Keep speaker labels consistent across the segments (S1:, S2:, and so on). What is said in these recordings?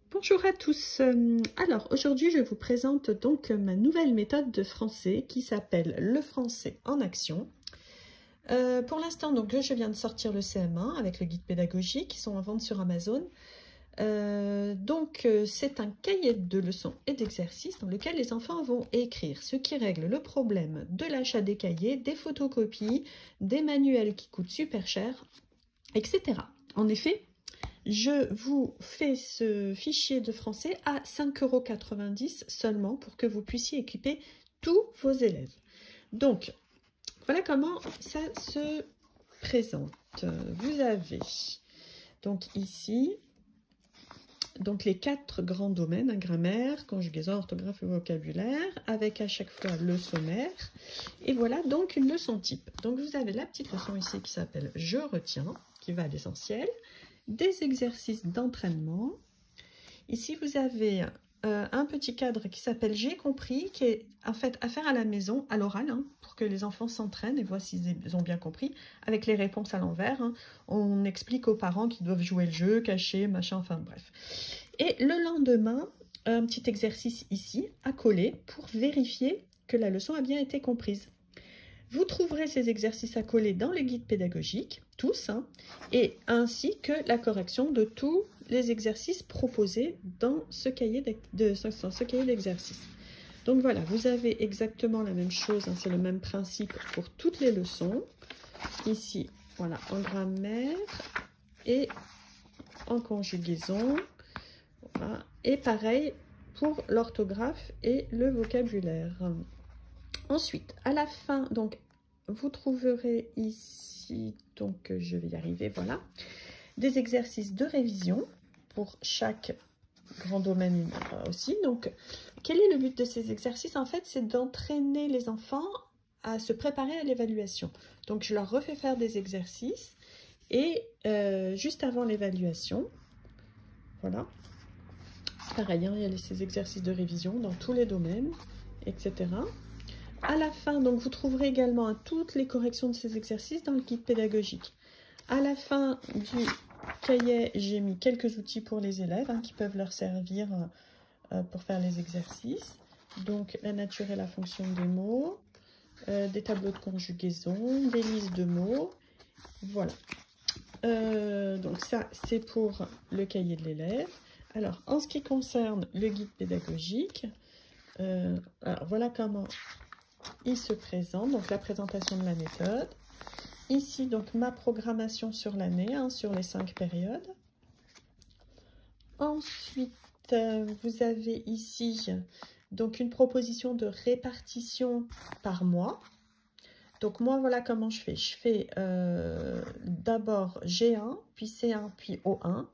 S1: Bonjour à tous. Alors aujourd'hui je vous présente donc ma nouvelle méthode de français qui s'appelle le français en action. Pour l'instant donc je viens de sortir le CM1 avec le guide pédagogique qui sont en vente sur Amazon. C'est un cahier de leçons et d'exercices dans lequel les enfants vont écrire ce qui règle le problème de l'achat des cahiers, des photocopies, des manuels qui coûtent super cher, etc. En effet, je vous fais ce fichier de français à 5,90 € seulement pour que vous puissiez équiper tous vos élèves. Donc, voilà comment ça se présente. Vous avez donc ici donc les 4 grands domaines, grammaire, conjugaison, orthographe et vocabulaire, avec à chaque fois le sommaire. Et voilà donc une leçon type. Donc vous avez la petite leçon ici qui s'appelle « Je retiens », qui va à l'essentiel. Des exercices d'entraînement. Ici, vous avez un petit cadre qui s'appelle « J'ai compris », qui est en fait à faire à la maison, à l'oral, pour que les enfants s'entraînent et voient s'ils ont bien compris, avec les réponses à l'envers. On explique aux parents qu'ils doivent jouer le jeu, cacher, machin, enfin bref. Et le lendemain, un petit exercice ici, à coller, pour vérifier que la leçon a bien été comprise. Vous trouverez ces exercices à coller dans le guide pédagogique, tous, et ainsi que la correction de tous les exercices proposés dans ce cahier d'exercices. Donc voilà, vous avez exactement la même chose, c'est le même principe pour toutes les leçons. Ici, voilà, en grammaire et en conjugaison. Voilà. Et pareil pour l'orthographe et le vocabulaire. Ensuite, à la fin, donc, vous trouverez ici, donc je vais y arriver, voilà, des exercices de révision pour chaque grand domaine aussi. Donc, quel est le but de ces exercices? En fait, c'est d'entraîner les enfants à se préparer à l'évaluation. Donc, je leur refais faire des exercices et juste avant l'évaluation, voilà, pareil, il y a ces exercices de révision dans tous les domaines, etc. À la fin, donc vous trouverez également toutes les corrections de ces exercices dans le guide pédagogique. À la fin du cahier, j'ai mis quelques outils pour les élèves qui peuvent leur servir pour faire les exercices. Donc la nature et la fonction des mots, des tableaux de conjugaison, des listes de mots. Voilà. Donc ça, c'est pour le cahier de l'élève. Alors, en ce qui concerne le guide pédagogique, alors voilà comment il se présente, donc la présentation de la méthode. Ici, donc ma programmation sur l'année, sur les 5 périodes. Ensuite, vous avez ici donc une proposition de répartition par mois. Donc moi, voilà comment je fais. Je fais d'abord G1, puis C1, puis O1.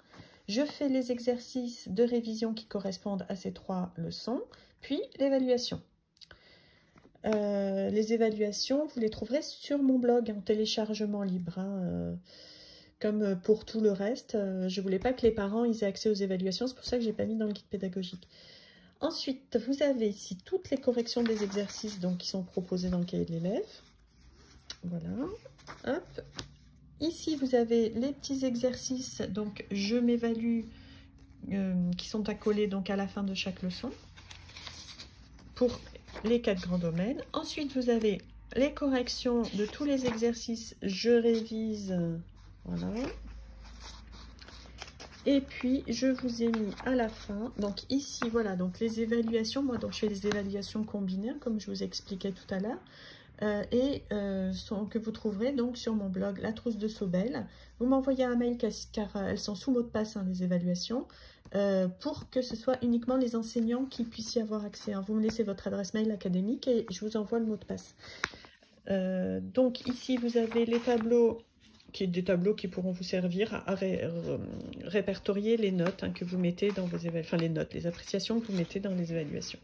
S1: Je fais les exercices de révision qui correspondent à ces 3 leçons, puis l'évaluation. Les évaluations, vous les trouverez sur mon blog en téléchargement libre. Comme pour tout le reste, je ne voulais pas que les parents aient accès aux évaluations, c'est pour ça que je n'ai pas mis dans le guide pédagogique. Ensuite, vous avez ici toutes les corrections des exercices donc, qui sont proposés dans le cahier de l'élève. Voilà. Hop. Ici, vous avez les petits exercices, donc je m'évalue, qui sont à coller donc, à la fin de chaque leçon. Pour les 4 grands domaines. Ensuite, vous avez les corrections de tous les exercices. Je révise. Voilà. Et puis, je vous ai mis à la fin. Donc ici, voilà, donc les évaluations. Moi, donc je fais les évaluations combinées, comme je vous expliquais tout à l'heure. Que vous trouverez donc sur mon blog La Trousse de Sobel. Vous m'envoyez un mail car elles sont sous mot de passe, les évaluations, pour que ce soit uniquement les enseignants qui puissent y avoir accès. Vous me laissez votre adresse mail académique et je vous envoie le mot de passe. Donc ici vous avez les tableaux, des tableaux qui pourront vous servir à répertorier les notes que vous mettez dans vos évaluations, enfin les notes, les appréciations que vous mettez dans les évaluations.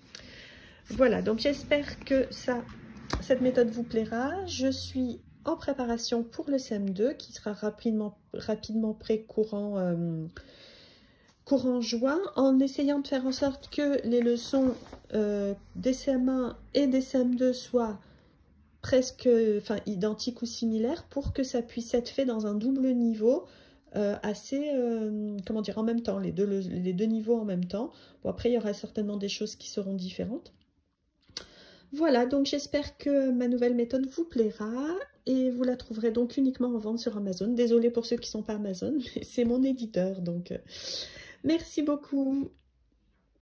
S1: Voilà, donc j'espère que cette méthode vous plaira. Je suis en préparation pour le CM2 qui sera rapidement prêt courant juin, en essayant de faire en sorte que les leçons des CM1 et des CM2 soient presque identiques ou similaires pour que ça puisse être fait dans un double niveau assez, comment dire, en même temps, les deux niveaux en même temps. Bon, après, il y aura certainement des choses qui seront différentes. Voilà, donc j'espère que ma nouvelle méthode vous plaira et vous la trouverez donc uniquement en vente sur Amazon. Désolée pour ceux qui ne sont pas Amazon, mais c'est mon éditeur, donc merci beaucoup.